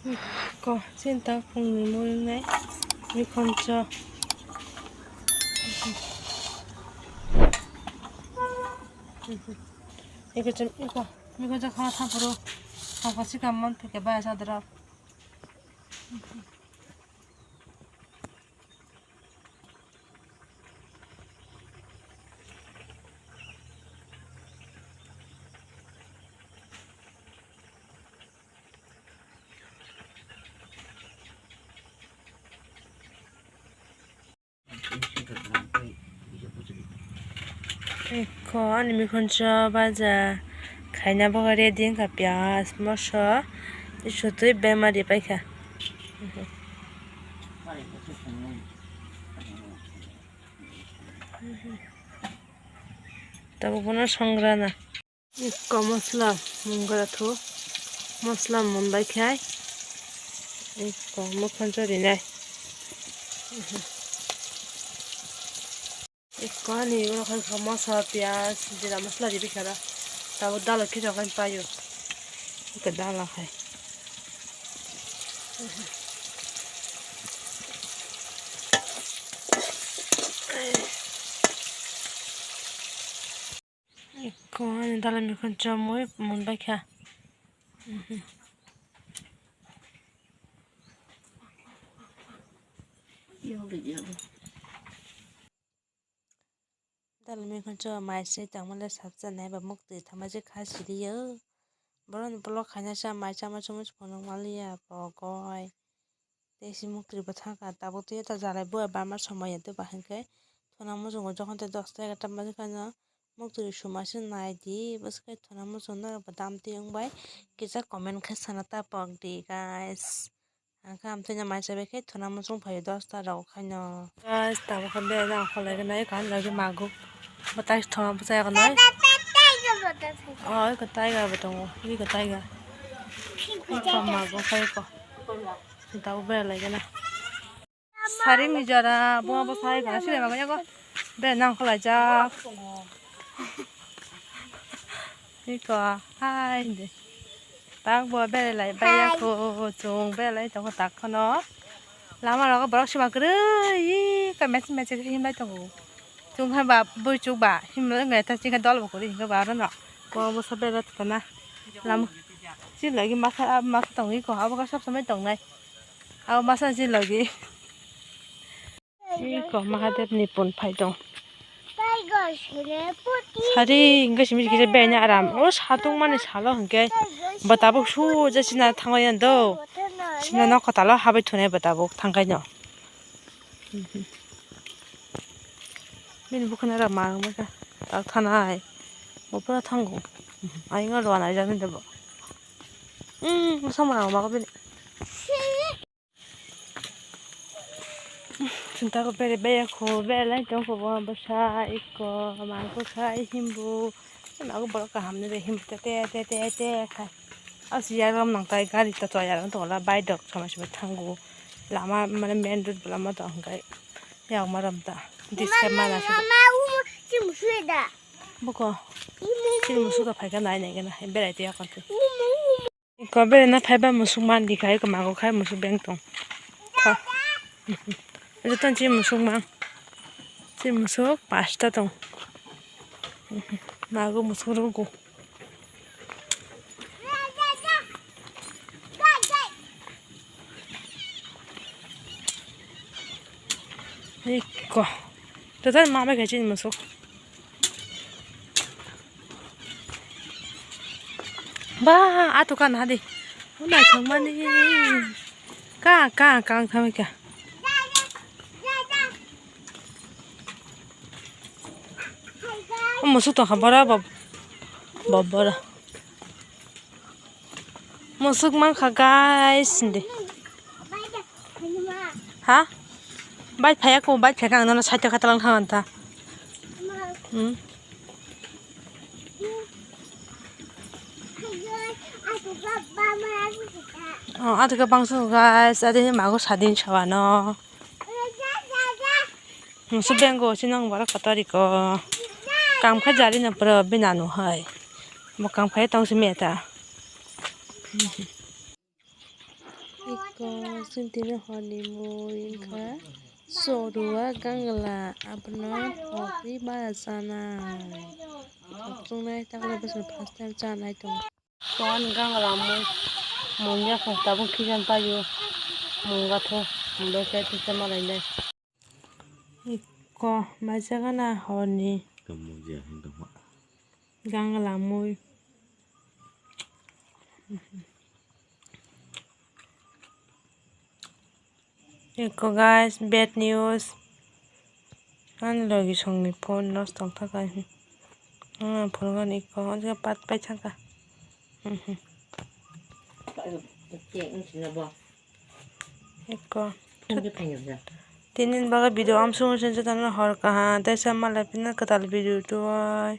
이거 진짜 국물네. 이 건져. 이거 좀 이거 좀 하나 탑으로 하고 시간만 되게 봐야 하더라. 이거 아니면 건져 맞아. खाना बगैर दिन का प्याज मसा इसोतो बेमारी पाइखा तब बना संग्राना इको मसला मुंगरा थो मसला मुंबाई खाय इको मुखन चोरी नाय इको नि उनखन मसा प्याज जीरा मसला दी बिखारा तब दाल के जगन पायो इको दाल खाय 이거 안에 달라면 건져 뭐 뭔가야 달라면 건져 마이세 땅만에 삽잖아 봐 먹들 담아지 가시리요 뭐는 블록 하냐샤 마이차마 좀 보는 말이야 버거이 대신 먹들 버타가 따보도 다 잘해 보여 바마 সময় বাহিনকে থনামো জঙ্গ যখন 10টা 11টা বাজে কানা 먹들 সুমাসে নাই দি বসকে থনামো জন্য দাম তিয়ংবাই কিজা কমেন্ট খাসানা তা পগদি গাইস आंखा आमथैना माइसा बेखे थनामो जं फायो 10टा राव खायनो गाइस ताबो खबे ना खलायगोन नाय खान लगे मागु बताइ थमा बजायगोन नाय को टाइगर बतंग इ को टाइगर को मागु खायको ताबो बे लायगोन ना सारि मिजारा बुआ बसाय गाना सिले मागो यागो बे नां खलाय जा इको हाय दे tak buat beli lagi bayar ko cung beli toko tak kono lama lo ko borok sima kere i ka mes ke him lai toko cung ha ba bui chu ba him lo ngai ta chi ka dol ko ri ko ba ro no ko bo sa beli ta na lam chi lagi masa tong i ko ha ba ka sab samai tong nai au masa chi lagi i ko mahadev nipun phai dong 사리 인것이 미치게 배냐 아람 어 사동만에 살아 한게 뭐다복 수저 지나 탕어연도 지나 넣고 달라 하베 투네 뭐다복 탕가냐 민 부크나라 마음가 딱 타나이 뭐 보라 탕고 아잉어로 안 알자는데 뭐 무서워라 막아베 진짜 그 베레 베야코 베라이 좀 보고 버사 있고 많고 카이 힘부 나고 버까 함네 힘 때때때때 카 아시야람 낭타이 가리 또 저야랑 돌아 바이덕 참아시면 탕고 라마 마네 맨드 라마 또 한가이 야 마람다 디스케 마나시 마마 지금 수에다 뭐고 지금 무수가 발가 나이 내게나 베라이 때 약간 이거 베레나 파이바 무수만 디가이 그 마고 카이 무수 뱅동 타 일단 지금 무슨 지금 무슨 파스타 동 나고 무슨 그러고 이거 일단 마음에 가지 무슨 봐 아토가 나디 오늘 정말이 까까까 하니까 musuh tuh kabar babara musuh mang guys deh hah baik payah ko baik payah nana saya kata lang tangan ta oh ada ke bangsu guys ada yang mago sadin cawana musuh bengko sinang barak katari ko काम खा जारी न पर बिनानो है म काम खाए तंग से मेता Iko sintina honeymoon ka sorua gangla abno hokri bara sanai. Thoksungnai takle basan first time chanai tong. Soan gangla munya khasta bu khijan payu munga tho munda sai tisa malai nai. Iko majagana honi gangla mui. Iko guys, bad news. An lagi songni phone lost tong thakai. Phone gan iko aja pat pai thaka. Iko tinin baga video am sung sen tan hor kaha desa malapina katal video tuai.